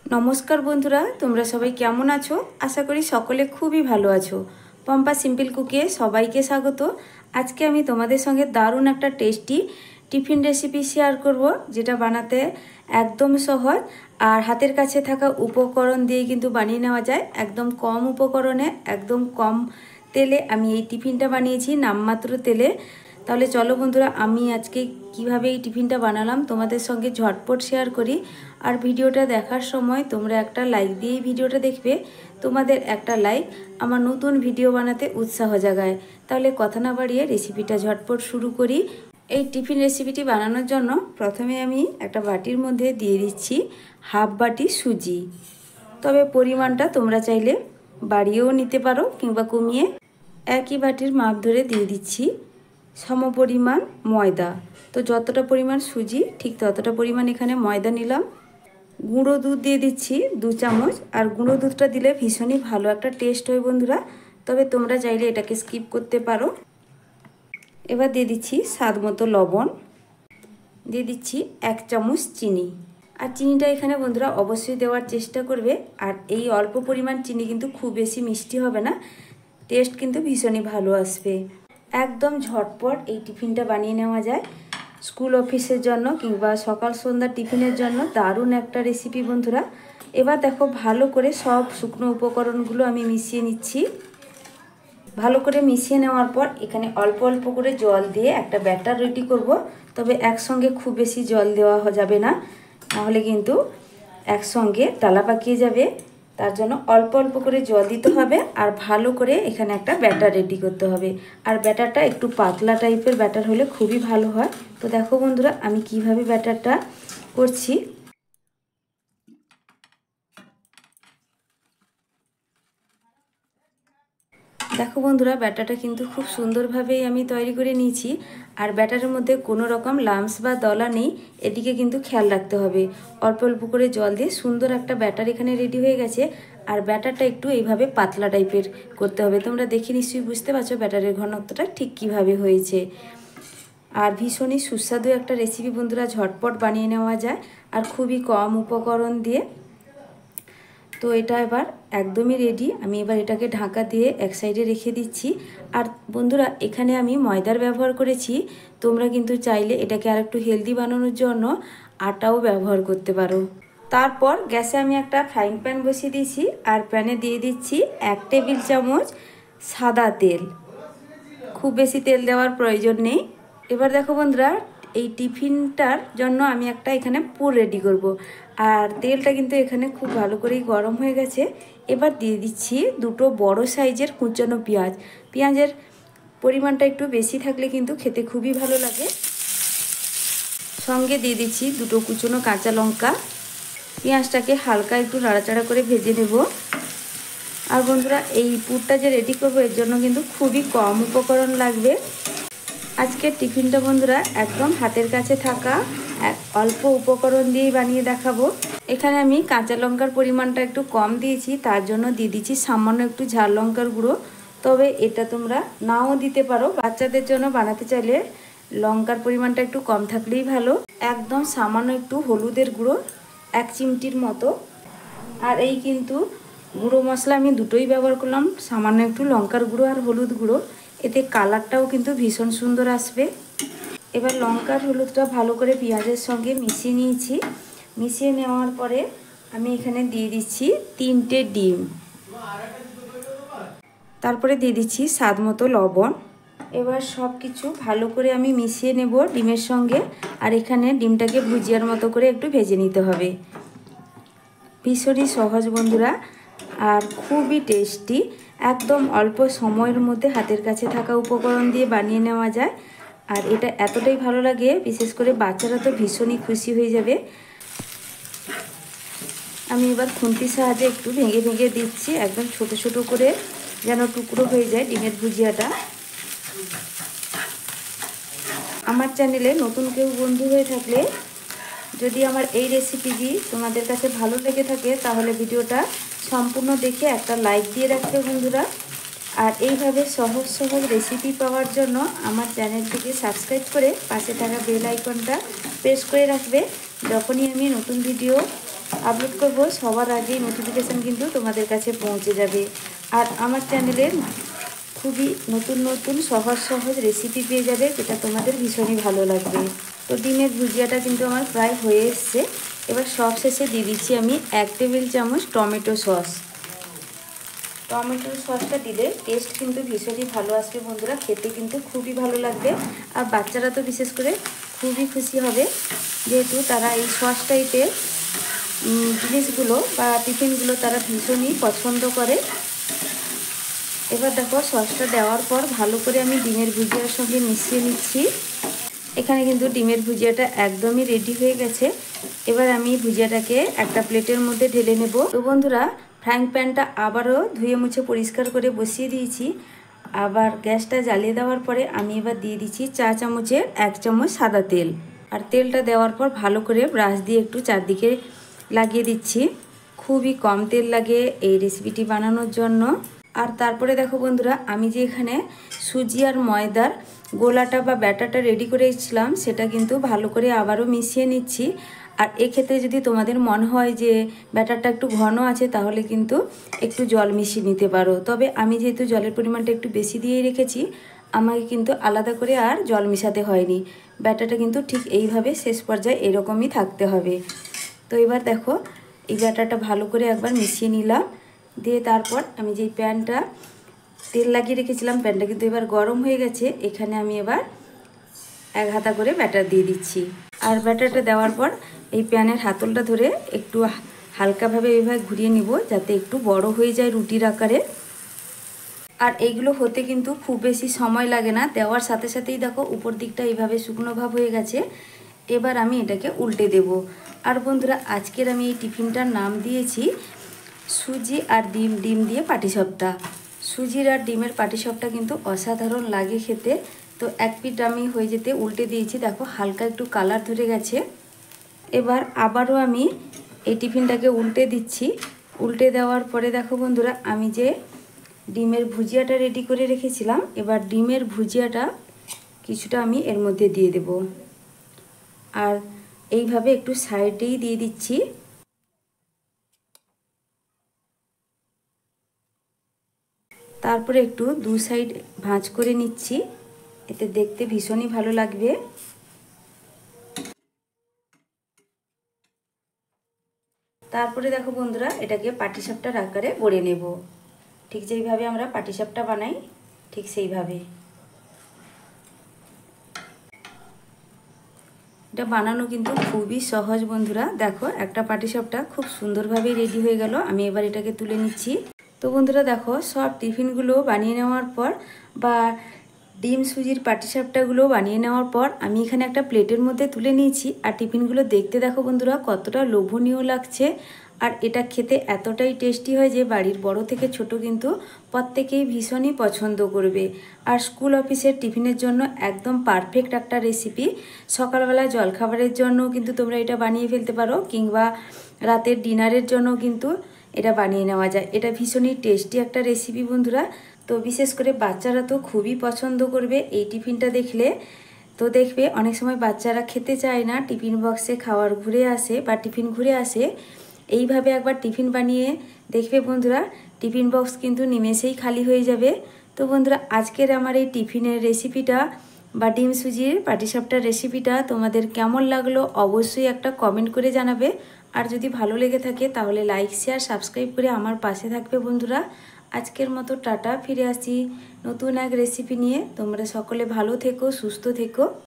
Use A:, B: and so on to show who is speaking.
A: नमस्कार बंधुरा तोमरा सबाई केमन आछो। आशा करी सकले खूबी भालो आछो। पम्पा सिम्पल कुके सबाइके स्वागत। आज के आमी तोमादेर संगे दारुण एक टेस्टी टिफिन रेसिपि शेयर करब, जेटा बानाते एकदम सहज और हाथेर काछे थाका उपकरण दिए किन्तु बानिये नेওয়া যায়। एकदम कम उपकरणे एकदम कम तेले आमी এই টিফিনটা বানিয়েছি, নামমাত্র তেলে। তাহলে চলো বন্ধুরা, আমি আজকে কিভাবে এই টিফিনটা বানালাম তোমাদের সঙ্গে ঝটপট শেয়ার করি। আর ভিডিওটা দেখার সময় তোমরা একটা লাইক দিয়ে ভিডিওটা দেখবে। তোমাদের একটা লাইক আমার নতুন ভিডিও বানাতে উৎসাহ জাগায়। তাহলে কথা না বাড়িয়ে রেসিপিটা ঝটপট শুরু করি। এই টিফিন রেসিপিটি বানানোর জন্য প্রথমে আমি একটা বাটির মধ্যে দিয়ে দিচ্ছি হাফ বাটি সুজি। তবে পরিমাণটা তোমরা চাইলে বাড়িয়েও নিতে পারো কিংবা কমিয়ে। একই বাটির মাপ ধরে দিয়ে দিচ্ছি সমপরিমাণ ময়দা। তো যতটা পরিমাণ সুজি ঠিক ততটা পরিমাণ এখানে ময়দা নিলাম। গুঁড়ো দুধ দিয়ে দিচ্ছি 2 চামচ। আর গুঁড়ো দুধটা দিলে ভীষণই ভালো একটা টেস্ট হয় বন্ধুরা, তবে তোমরা চাইলে এটাকে স্কিপ করতে পারো। এবার দিয়ে দিচ্ছি স্বাদ মতো লবণ, দিয়ে দিচ্ছি 1 চামচ চিনি। আর চিনিটা এখানে বন্ধুরা অবশ্যই দেওয়ার চেষ্টা করবে। আর এই অল্প পরিমাণ চিনি কিন্তু খুব বেশি মিষ্টি হবে না, টেস্ট কিন্তু ভীষণই ভালো আসবে। একদম ঝটপট এই টিফিনটা বানিয়ে নেওয়া যায় স্কুল অফিসের জন্য কিংবা সকাল সন্ধ্যা টিফিনের জন্য। দারুণ একটা রেসিপি বন্ধুরা। এবার দেখো ভালো করে সব শুকনো উপকরণগুলো আমি মিশিয়ে নিচ্ছি। ভালো করে মিশিয়ে নেওয়ার পর এখানে অল্প অল্প করে জল দিয়ে একটা ব্যাটার রেডি করব। তবে একসঙ্গে খুব বেশি জল দেওয়া যাবে না, নাহলে কিন্তু একসঙ্গে ডালা পাকিয়ে যাবে। তার জন্য অল্প অল্প করে জল দিতে হবে আর ভালো করে এখানে একটা ব্যাটার রেডি করতে হবে। আর ব্যাটারটা একটু পাতলা টাইপের ব্যাটার হলে খুবই ভালো হয়। তো দেখো বন্ধুরা আমি কিভাবে ব্যাটারটা করছি। দেখো বন্ধুরা ব্যাটারটা কিন্তু খুব সুন্দরভাবেই আমি তৈরি করে নিয়েছি। আর ব্যাটারের মধ্যে কোনো রকম লাম্পস বা দলা নেই, এদিকে কিন্তু খেয়াল রাখতে হবে। অল্প অল্প করে জল দিয়ে সুন্দর একটা ব্যাটার এখানে রেডি হয়ে গেছে। আর ব্যাটারটা একটু এইভাবে পাতলা টাইপের করতে হবে। তোমরা দেখে নিশ্চয়ই বুঝতে পারছো ব্যাটারের ঘনত্বটা ঠিক কিভাবে হয়েছে। আর ভীষণই সুস্বাদু একটা রেসিপি বন্ধুরা, ঝটপট বানিয়ে নেওয়া যায় আর খুবই কম উপকরণ দিয়ে। তো এটা এবার একদমই রেডি। আমি এবার এটাকে ঢাকা দিয়ে এক সাইডে রেখে দিচ্ছি। আর বন্ধুরা এখানে আমি ময়দার ব্যবহার করেছি, তোমরা কিন্তু চাইলে এটাকে আর একটু হেলদি বানানোর জন্য আটাও ব্যবহার করতে পারো। তারপর গ্যাসে আমি একটা ফ্রাইং প্যান বসিয়ে দিয়েছি আর প্যানে দিয়ে দিচ্ছি 1 টেবিল চামচ সাদা তেল। খুব বেশি তেল দেওয়ার প্রয়োজন নেই। এবার দেখো বন্ধুরা এই টিফিনটার জন্য আমি একটা এখানে পুর রেডি করব। আর তেলটা কিন্তু এখানে খুব ভালো করেই গরম হয়ে গেছে। এবার দিয়ে দিচ্ছি 2টো বড় সাইজের কুচানো পেঁয়াজ। পেঁয়াজের পরিমাণটা একটু বেশি থাকলে কিন্তু খেতে খুবই ভালো লাগে। সঙ্গে দিয়ে দিচ্ছি 2টো কুচনো কাঁচা লঙ্কা। পেঁয়াজটাকে হালকা একটু নাড়াচাড়া করে ভেজে নেব। আর বন্ধুরা এই পুরটা যে রেডি করবো এর জন্য কিন্তু খুবই কম উপকরণ লাগবে। আজকের টিফিনটা বন্ধুরা একদম হাতের কাছে থাকা অল্প উপকরণ দিয়েই বানিয়ে দেখাবো। এখানে আমি কাঁচা লঙ্কার পরিমাণটা একটু কম দিয়েছি, তার জন্য দিয়ে দিচ্ছি সামান্য একটু ঝাল লঙ্কার গুঁড়ো। তবে এটা তোমরা নাও দিতে পারো, বাচ্চাদের জন্য বানাতে চাইলে লঙ্কার পরিমাণটা একটু কম থাকলেই ভালো। একদম সামান্য একটু হলুদের গুঁড়ো 1 চিমটির মতো। আর এই কিন্তু গুঁড়ো মশলা আমি দুটোই ব্যবহার করলাম, সামান্য একটু লঙ্কার গুঁড়ো আর হলুদ গুঁড়ো। এতে কালারটাও কিন্তু ভীষণ সুন্দর আসবে। এবার লঙ্কার হলুদটা ভালো করে পেঁয়াজের সঙ্গে মিশিয়ে নিয়েছি। মিশিয়ে নেওয়ার পরে আমি এখানে দিয়ে দিচ্ছি 3টে ডিম। তারপরে দিয়ে দিচ্ছি স্বাদ মতো লবণ। এবার সব কিছু ভালো করে আমি মিশিয়ে নেব ডিমের সঙ্গে। আর এখানে ডিমটাকে ভুজিয়ার মতো করে একটু ভেজে নিতে হবে। ভীষণই সহজ বন্ধুরা আর খুবই টেস্টি। একদম অল্প সময়ের মধ্যে হাতের কাছে থাকা উপকরণ দিয়ে বানিয়ে নেওয়া যায়। আর এটা এতটাই ভালো লাগে, বিশেষ করে বাচ্চারা তো ভীষণই খুশি হয়ে যাবে। আমি এবার খুন্তির সাহায্যে একটু ভেঙে ভেঙে দিচ্ছি, একদম ছোট ছোট করে যেন টুকরো হয়ে যায় ডিমের ভুজিয়াটা। আমার চ্যানেলে নতুন কেউ বন্ধু হয়ে থাকলে যদি আমার এই রেসিপিটি তোমাদের কাছে ভালো লেগে থাকে তাহলে ভিডিওটা সম্পূর্ণ দেখে একটা লাইক দিয়ে রাখবে বন্ধুরা। আর এইভাবে সহজ সহজ রেসিপি পাওয়ার জন্য আমার চ্যানেলটিকে সাবস্ক্রাইব করে পাশে থাকা বেল আইকনটা প্রেস করে রাখবে। যখনই আমি নতুন ভিডিও আপলোড করব সবার আগেই নোটিফিকেশান কিন্তু তোমাদের কাছে পৌঁছে যাবে। আর আমার চ্যানেলের খুবই নতুন নতুন সহজ সহজ রেসিপি পেয়ে যাবে, যেটা তোমাদের ভীষণই ভালো লাগবে। তো ডিমের ভুজিয়াটা কিন্তু আমার প্রায় হয়ে এসছে। এবার সব শেষে দিয়ে দিচ্ছি আমি 1 টেবিল চামচ টমেটো সস। টমেটোর সসটা দিলে টেস্ট কিন্তু ভীষণই ভালো আসবে বন্ধুরা, খেতে কিন্তু খুবই ভালো লাগবে। আর বাচ্চারা তো বিশেষ করে খুবই খুশি হবে, যেহেতু তারা এই সস টাইপের জিনিসগুলো বা টিফিনগুলো তারা ভীষণই পছন্দ করে। এবার দেখো সসটা দেওয়ার পর ভালো করে আমি ডিমের ভুজিয়ার সঙ্গে মিশিয়ে নিচ্ছি। এখানে কিন্তু ডিমের ভুজিয়াটা একদমই রেডি হয়ে গেছে। এবার আমি ভুজিয়াটাকে একটা প্লেটের মধ্যে ঢেলে নেব। তো বন্ধুরা, ফ্রাইং প্যানটা আবারও ধুয়ে মুছে পরিষ্কার করে বসিয়ে দিয়েছি। আবার গ্যাসটা জ্বালিয়ে দেওয়ার পরে আমি এবার দিয়ে দিচ্ছি চা চামচের 1 চামচ সাদা তেল। আর তেলটা দেওয়ার পর ভালো করে ব্রাশ দিয়ে একটু চারদিকে লাগিয়ে দিচ্ছি। খুবই কম তেল লাগে এই রেসিপিটি বানানোর জন্য। আর তারপরে দেখো বন্ধুরা, আমি যে এখানে সুজি আর ময়দার গোলাটা বা ব্যাটারটা রেডি করেছিলাম, সেটা কিন্তু ভালো করে আবারও মিশিয়ে নিচ্ছি। আর এক্ষেত্রে যদি তোমাদের মনে হয় যে ব্যাটারটা একটু ঘন আছে, তাহলে কিন্তু একটু জল মিশিয়ে নিতে পারো। তবে আমি যেহেতু জলের পরিমাণটা একটু বেশি দিয়েই রেখেছি, আমাকে কিন্তু আলাদা করে আর জল মিশাতে হয়নি। ব্যাটারটা কিন্তু ঠিক এইভাবে শেষ পর্যায়ে এরকমই থাকতে হবে। তো এবার দেখো এই ব্যাটারটা ভালো করে একবার মিশিয়ে নিলাম। দিয়ে তারপর আমি যেই প্যানটা তেল লাগিয়ে রেখেছিলাম, প্যানটা কিন্তু এবার গরম হয়ে গেছে। এখানে আমি এবার 1 হাতা করে ব্যাটার দিয়ে দিচ্ছি। আর ব্যাটারটা দেওয়ার পর এই প্যানের হাতলটা ধরে একটু হালকাভাবে এইভাবে ঘুরিয়ে নিব, যাতে একটু বড় হয়ে যায় রুটির আকারে। আর এইগুলো হতে কিন্তু খুব বেশি সময় লাগে না, দেওয়ার সাথে সাথেই দেখো উপর দিকটা এইভাবে শুকনো ভাব হয়ে গেছে। এবার আমি এটাকে উল্টে দেব। আর বন্ধুরা, আজকের আমি এই টিফিনটার নাম দিয়েছি সুজি আর ডিম দিয়ে পাটিসাপটা। সুজির আর ডিমের পাটিসাপটা কিন্তু অসাধারণ লাগে খেতে। তো এক পিঠ আমি হয়ে যেতে উল্টে দিয়েছি, দেখো হালকা একটু কালার ধরে গেছে। এবার আবারও আমি এই টিফিনটাকে উল্টে দিচ্ছি। উল্টে দেওয়ার পরে দেখো বন্ধুরা, আমি যে ডিমের ভুজিয়াটা রেডি করে রেখেছিলাম, এবার ডিমের ভুজিয়াটা কিছুটা আমি এর মধ্যে দিয়ে দেব। আর এইভাবে একটু সাইডেই দিয়ে দিচ্ছি। তারপরে একটু দু সাইড ভাঁজ করে নিচ্ছি, এতে দেখতে ভীষণই ভালো লাগবে। তারপরে দেখো বন্ধুরা, এটাকে পাটিসাপটার আকারে গড়ে নেব। ঠিক যেইভাবে আমরা পাটিসাপটা বানাই, ঠিক সেইভাবে। এটা বানানো কিন্তু খুবই সহজ বন্ধুরা। দেখো একটা পাটিসাপটা খুব সুন্দরভাবে রেডি হয়ে গেল। আমি এবার এটাকে তুলে নিচ্ছি। তো বন্ধুরা দেখো, সব টিফিনগুলো বানিয়ে নেওয়ার পর বা ডিম সুজির পাটিসাপটাগুলো বানিয়ে নেওয়ার পর আমি এখানে একটা প্লেটের মধ্যে তুলে নিয়েছি। আর টিফিনগুলো দেখতে দেখো বন্ধুরা কতটা লোভনীয় লাগছে। আর এটা খেতে এতটাই টেস্টি হয় যে বাড়ির বড় থেকে ছোট কিন্তু প্রত্যেকেই ভীষণই পছন্দ করবে। আর স্কুল অফিসের টিফিনের জন্য একদম পারফেক্ট একটা রেসিপি। সকালবেলা জলখাবারের জন্য কিন্তু তোমরা এটা বানিয়ে ফেলতে পারো, কিংবা রাতের ডিনারের জন্য কিন্তু এটা বানিয়ে নেওয়া যায়। এটা ভীষণই টেস্টি একটা রেসিপি বন্ধুরা। তো বিশেষ করে বাচ্চারা তো খুবই পছন্দ করবে এই টিফিনটা দেখলে। তো দেখবে অনেক সময় বাচ্চারা খেতে চায় না, টিফিন বক্সে খাওয়ার ঘুরে আসে বা টিফিন ঘুরে আসে। এইভাবে একবার টিফিন বানিয়ে দেখবে বন্ধুরা, টিফিন বক্স কিন্তু নিমেষেই খালি হয়ে যাবে। তো বন্ধুরা, আজকের আমার এই টিফিনের রেসিপিটা বা ডিম সুজির পাটিসাপটার রেসিপিটা তোমাদের কেমন লাগলো অবশ্যই একটা কমেন্ট করে জানাবে। আর যদি ভালো লেগে থাকে তাহলে লাইক শেয়ার সাবস্ক্রাইব করে আমার পাশে থাকবে বন্ধুরা। আজকের মতো টাটা, ফিরে আসি নতুন এক রেসিপি নিয়ে। তোমরা সকলে ভালো থেকো, সুস্থ থেকো।